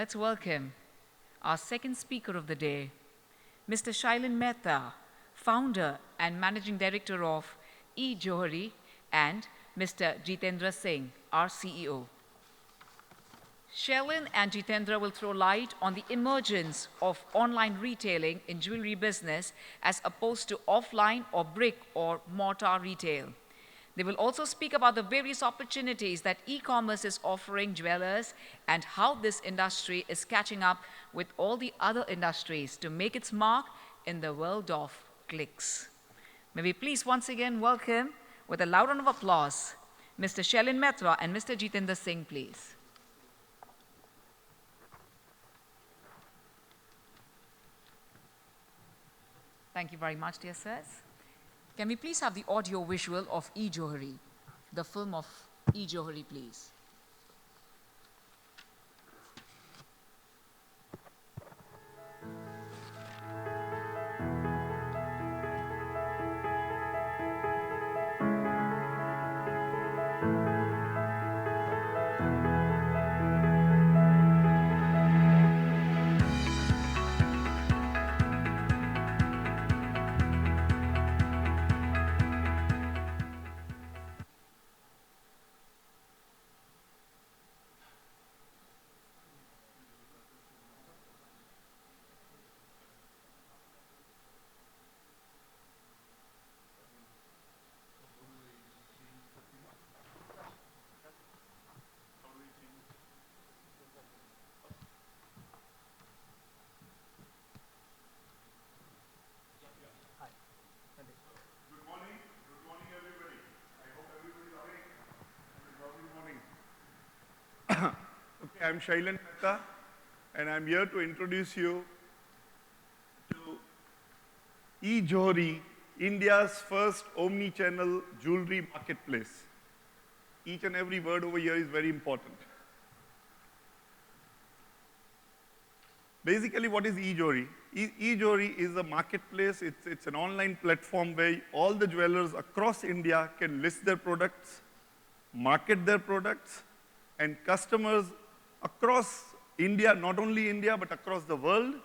let's welcome our second speaker of the day, Mr. Shailen Mehta, founder and managing director of eJohari, and Mr. Jitendra Singh, our CEO. Shailin and Jitendra will throw light on the emergence of online retailing in jewelry business as opposed to offline or brick or mortar retail. They will also speak about the various opportunities that e-commerce is offering jewelers and how this industry is catching up with all the other industries to make its mark in the world of clicks. May we please once again welcome, with a loud round of applause, Mr. Shailin Mehta and Mr. Jitendra Singh, please. Thank you very much, dear sirs. Can we please have the audio visual of eJohari, the film of eJohari, please? Good morning, everybody. I hope everybody's awake. It's a lovely morning. Okay, I'm Shailen Mehta, and I'm here to introduce you to eJohari, India's first omni-channel jewelry marketplace. Each and every word over here is very important. Basically, what is eJohari? eJohari is a marketplace. It's an online platform where all the jewelers across India can list their products, market their products, and customers across India, not only India, but across the world,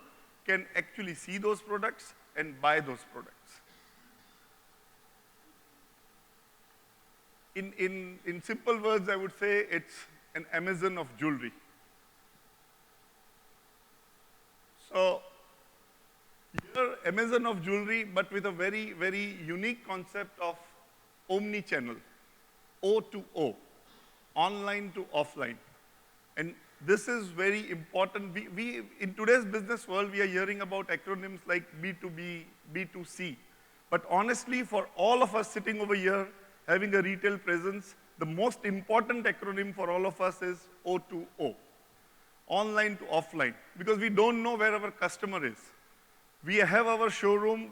can actually see those products and buy those products. In simple words, I would say it's an Amazon of jewelry. So, here, Amazon of jewelry, but with a very, very unique concept of omni-channel, O to O, online to offline. And this is very important. In today's business world, we are hearing about acronyms like B2B, B2C. But honestly, for all of us sitting over here, having a retail presence, the most important acronym for all of us is O to O, online to offline, because we don't know where our customer is. We have our showroom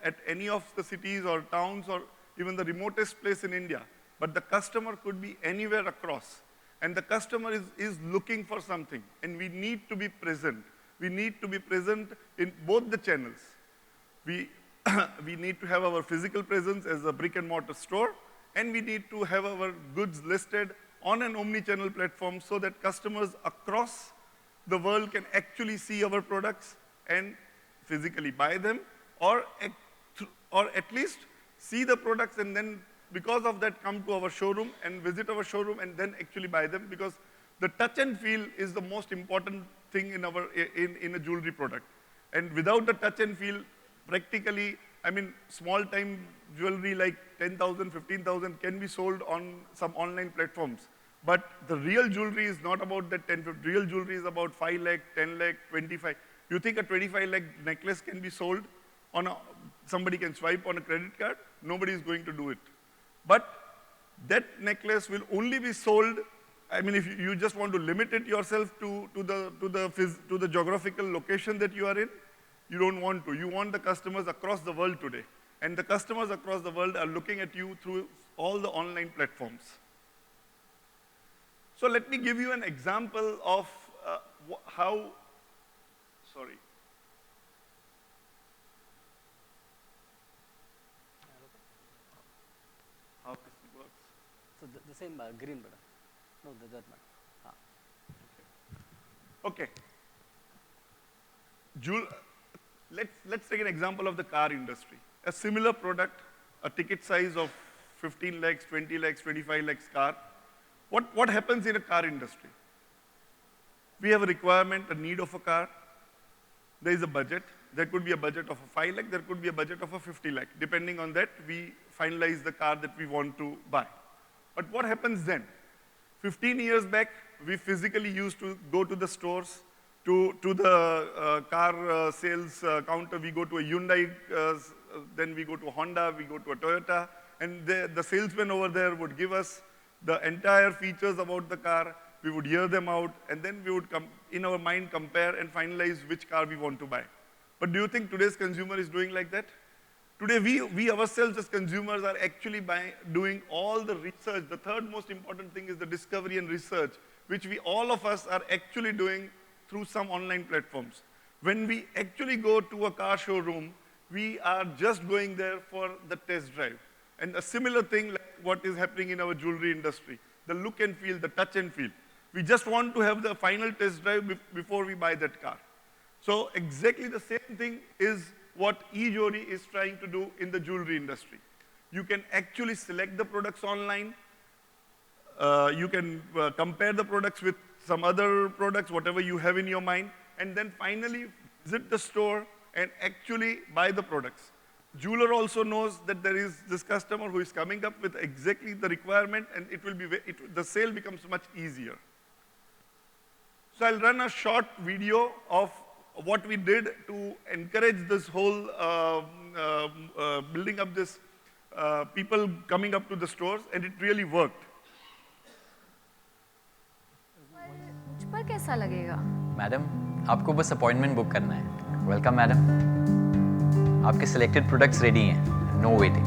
at any of the cities or towns or even the remotest place in India, but the customer could be anywhere across. And the customer is looking for something, and we need to be present. We need to be present in both the channels. We need to have our physical presence as a brick and mortar store, and we need to have our goods listed on an omni-channel platform so that customers across the world can actually see our products and physically buy them, or at least see the products and then because of that come to our showroom and visit our showroom and then actually buy them, because the touch and feel is the most important thing in a jewelry product. And without the touch and feel, practically, I mean, small time jewelry like 10,000, 15,000 can be sold on some online platforms. But the real jewelry is not about that 10, real jewelry is about 5 lakh, 10 lakh, 25. You think a 25 lakh necklace can be sold on somebody can swipe on a credit card? Nobody is going to do it. But that necklace will only be sold, I mean, if you just want to limit it yourself to the geographical location that you are in, you don't want to. You want the customers across the world today. And the customers across the world are looking at you through all the online platforms. So let me give you an example of how this works. So the same green button. No, that one. Okay. Let's take an example of the car industry. A similar product, a ticket size of 15 lakhs, 20 lakhs, 25 lakhs car. What happens in a car industry? We have a requirement, a need of a car. There is a budget. There could be a budget of a 5 lakh, there could be a budget of a 50 lakh. Depending on that, we finalize the car that we want to buy. But what happens then? 15 years back, we physically used to go to the stores, to the car sales counter. We go to a Hyundai, then we go to Honda, we go to a Toyota, and the salesman over there would give us the entire features about the car. We would hear them out, and then we would in our mind compare and finalize which car we want to buy. But do you think today's consumer is doing like that? Today, we ourselves as consumers are actually doing all the research. The third most important thing is the discovery and research, which all of us are actually doing through some online platforms. When we actually go to a car showroom, we are just going there for the test drive. And a similar thing like what is happening in our jewelry industry, the look and feel, the touch and feel. We just want to have the final test drive before we buy that car. So exactly the same thing is what eJewelry is trying to do in the jewelry industry. You can actually select the products online. You can compare the products with some other products, whatever you have in your mind, and then finally visit the store and actually buy the products. Jeweler also knows that there is this customer who is coming up with exactly the requirement, and the sale becomes much easier. So I'll run a short video of what we did to encourage this whole building up this people coming up to the stores, and it really worked. मुझ पर कैसा लगेगा? Madam, आपको बस appointment book करना है। Welcome madam. आपके selected products ready हैं। No waiting.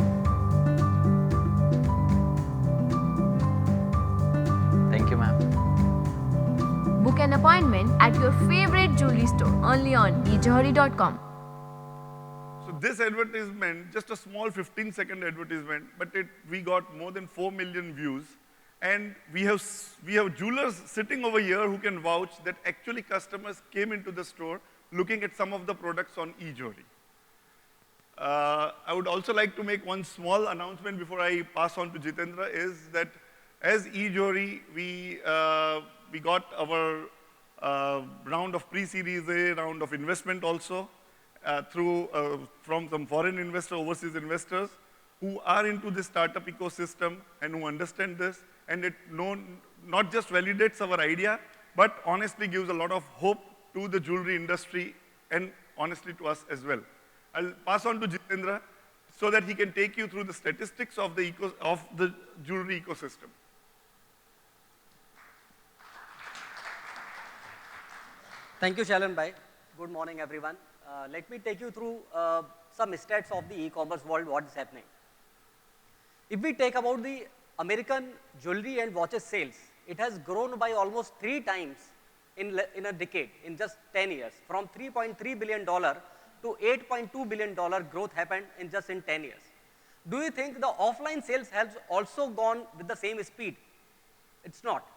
Thank you ma'am. Book an appointment at your favorite jewelry store only on ejewelry.com. So this advertisement, just a small 15-second advertisement, but we got more than 4 million views. And we have jewelers sitting over here who can vouch that actually customers came into the store looking at some of the products on eJewelry. I would also like to make one small announcement before I pass on to Jitendra, is that as eJewelry, we got our round of pre-series A, round of investment also from some foreign investors, overseas investors who are into this startup ecosystem and who understand this, and it not just validates our idea, but honestly gives a lot of hope to the jewelry industry and honestly to us as well. I'll pass on to Jitendra so that he can take you through the statistics of the jewelry ecosystem. Thank you, Shalan Bhai. Good morning, everyone. Let me take you through some stats of the e-commerce world, what is happening. If we take about the American jewelry and watches sales, it has grown by almost 3 times in a decade, in just 10 years. From $3.3 billion to $8.2 billion growth happened in just 10 years. Do you think the offline sales has also gone with the same speed? It's not.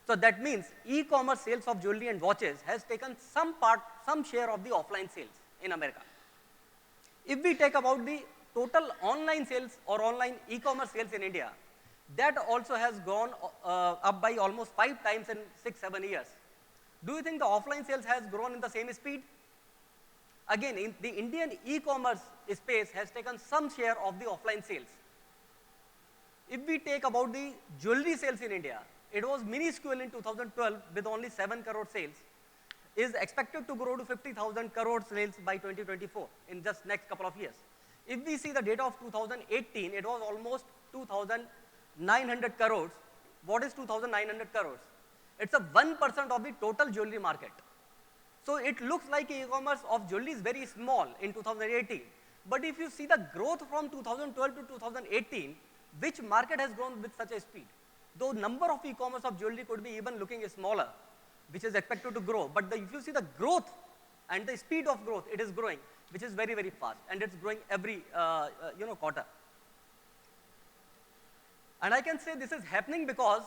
So that means e-commerce sales of jewelry and watches has taken some share of the offline sales in America. If we take about the total online sales or online e-commerce sales in India, that also has gone up by almost 5 times in 6-7 years. Do you think the offline sales has grown in the same speed? Again, the Indian e-commerce space has taken some share of the offline sales. If we take about the jewelry sales in India, it was minuscule in 2012 with only 7 crore sales, is expected to grow to 50,000 crore sales by 2024 in just next couple of years. If we see the data of 2018, it was almost 2,900 crores. What is 2,900 crores? It's a 1% of the total jewelry market. So it looks like e-commerce of jewelry is very small in 2018. But if you see the growth from 2012 to 2018, which market has grown with such a speed? Though number of e-commerce of jewelry could be even looking smaller, which is expected to grow. But if you see the growth and the speed of growth, it is growing, which is very, very fast. And it's growing every quarter. And I can say this is happening because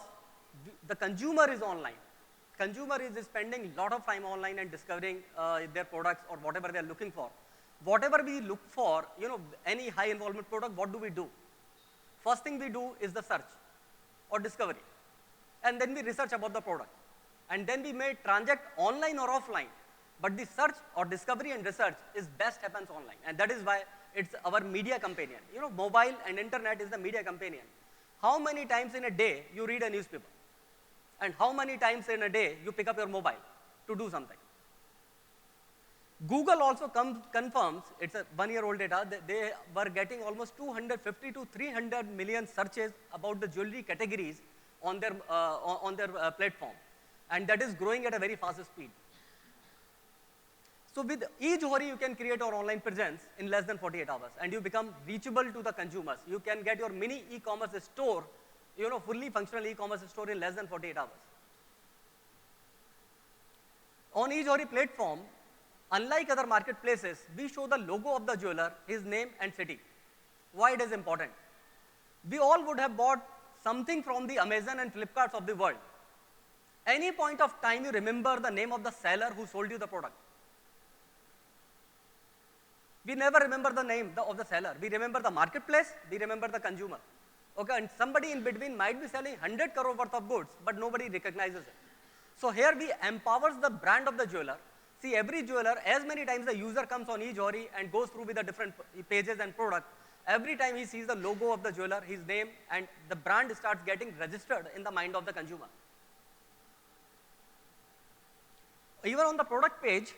the consumer is online. consumer is spending a lot of time online and discovering their products or whatever they are looking for. Whatever we look for, any high involvement product, what do? First thing we do is the search or discovery. And then we research about the product. And then we may transact online or offline. But the search or discovery and research is best happens online. And that is why it's our media companion. Mobile and internet is the media companion. How many times in a day you read a newspaper? And how many times in a day you pick up your mobile to do something? Google also confirms, it's a 1-year-old data, that they were getting almost 250 to 300 million searches about the jewelry categories on their platform. And that is growing at a very fast speed. So with eJohri, you can create your online presence in less than 48 hours and you become reachable to the consumers. You can get your mini e-commerce store, fully functional e-commerce store in less than 48 hours. On eJohri platform, unlike other marketplaces, we show the logo of the jeweler, his name and city. Why it is important? We all would have bought something from the Amazon and Flipkarts of the world. Any point of time you remember the name of the seller who sold you the product. We never remember the name of the seller. We remember the marketplace, we remember the consumer. Okay, and somebody in between might be selling 100 crore worth of goods, but nobody recognizes it. So here we empowers the brand of the jeweler. See, every jeweler, as many times the user comes on eJohri and goes through with the different pages and product, every time he sees the logo of the jeweler, his name, and the brand starts getting registered in the mind of the consumer. Even on the product page,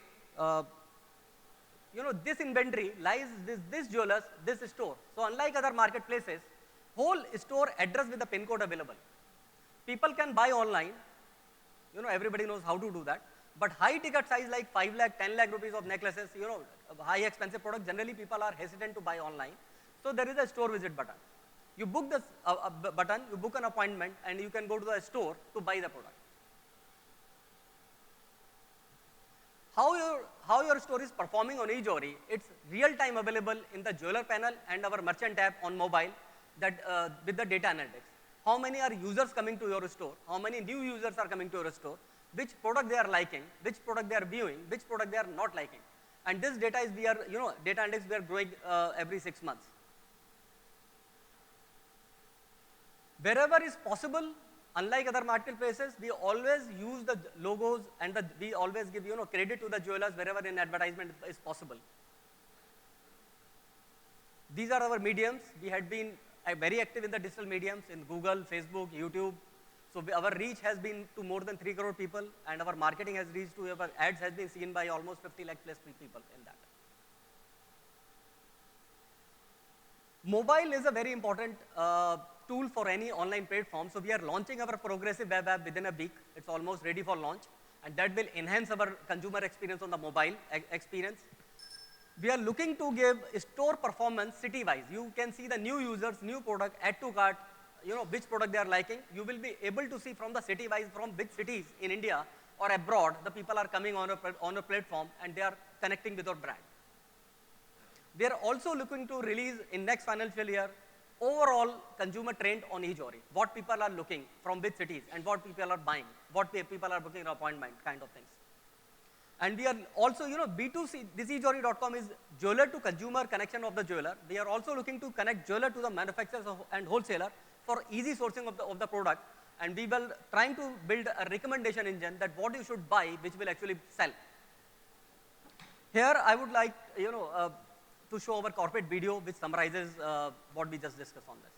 this inventory lies this jewelers, this store. So unlike other marketplaces, whole store address with the pin code available. People can buy online. Everybody knows how to do that. But high ticket size like 5 lakh, 10 lakh rupees of necklaces, high expensive product, generally people are hesitant to buy online. So there is a store visit button. You book this button, you book an appointment, and you can go to the store to buy the product. How your store is performing on eJohri, it's real time available in the jeweler panel and our merchant app on mobile that with the data analytics. How many are users coming to your store? How many new users are coming to your store? Which product they are liking, which product they are viewing, which product they are not liking. And this data is data analytics we are growing every 6 months. Wherever is possible, unlike other marketplaces, we always use the logos and we always give credit to the jewelers wherever in advertisement is possible. These are our mediums. We had been very active in the digital mediums in Google, Facebook, YouTube. So our reach has been to more than 3 crore people, and our marketing has reached to our ads has been seen by almost 50 lakh plus people in that. Mobile is a very important tool for any online platform. So we are launching our progressive web app within a week. It's almost ready for launch, and that will enhance our consumer experience on the mobile experience. We are looking to give store performance city-wise. You can see the new users, new product, add to cart, which product they are liking. You will be able to see from the city-wise, from which cities in India or abroad, the people are coming on a platform and they are connecting with our brand. We are also looking to release in next financial year overall consumer trend on eJohri, what people are looking from which cities and what people are buying, what people are booking an appointment, kind of things. And we are also, B2C, this eJohri.com is jeweler to consumer connection of the jeweler. We are also looking to connect jeweler to the manufacturers and wholesaler for easy sourcing of the product. And we will trying to build a recommendation engine that what you should buy, which will actually sell. Here I would like, to show our corporate video which summarizes what we just discussed on this.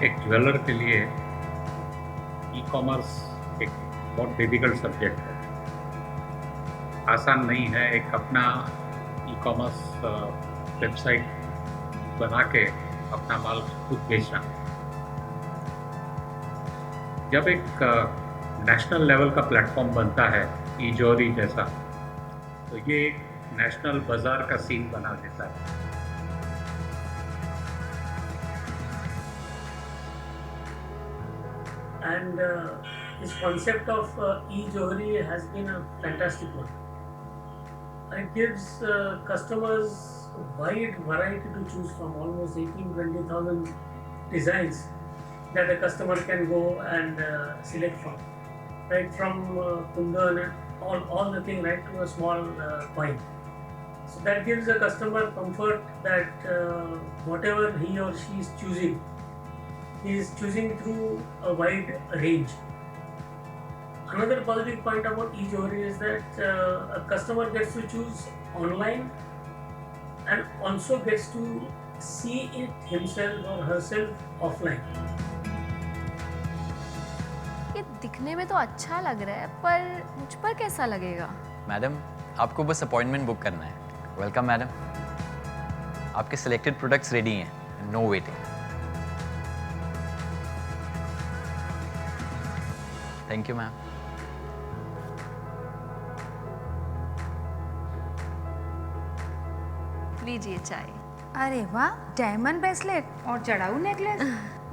एक jeweller के लिए e commerce एक बहुत difficult subject है, आसान नहीं है एक अपना ई कॉमर्स वेबसाइट बना के अपना माल खुद बेचना। जब एक नेशनल लेवल का प्लेटफॉर्म बनता है ई ज्वेलरी जैसा, तो ये एक नेशनल बाजार का सीन बना देता है। And this concept of e-jewelry has been a fantastic one. It gives customers a wide variety to choose from, almost 18,000-20,000 designs that a customer can go and select from, right from kundan and all the thing, right to a small coin. So that gives the customer comfort that whatever he or she is choosing, he is choosing through a wide range. Another positive point about e-jewelry is that a customer gets to choose online and also gets to see it himself or herself offline. ये दिखने में तो अच्छा लग रहा है, पर मुझ पर कैसा लगेगा? मैडम, आपको बस अपॉइंटमेंट बुक करना है। Welcome madam. आपके सिलेक्टेड प्रोडक्ट्स रेडी हैं, no waiting. Thank you ma'am. लीजिए चाय। अरे वाह, डायमंड ब्रेसलेट और चढ़ाऊ नेकलेस।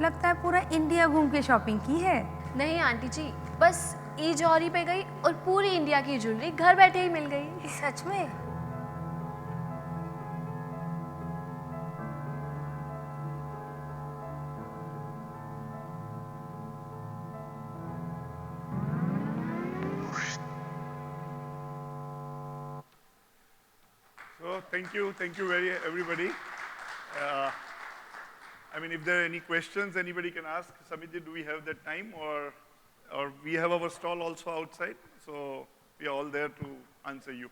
लगता है पूरा इंडिया घूम के शॉपिंग की है। नहीं आंटी जी, बस ई जौहरी पे गई और पूरी इंडिया की ज्वेलरी घर बैठे ही मिल गई। सच में? So thank you very everybody. I mean, if there are any questions, anybody can ask. Samit, do we have that time, or we have our stall also outside, so we are all there to answer you.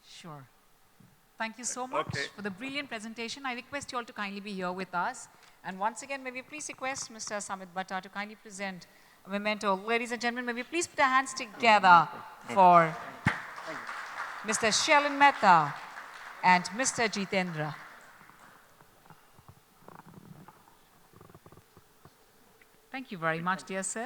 Sure. Thank you so much Okay. for the brilliant presentation. I request you all to kindly be here with us. And once again, may we please request Mr. Samit Bhatta to kindly present a memento. Ladies and gentlemen, may we please put our hands together for Mr. Shailin Mehta and Mr. Jitendra. Thank you very much, dear sir.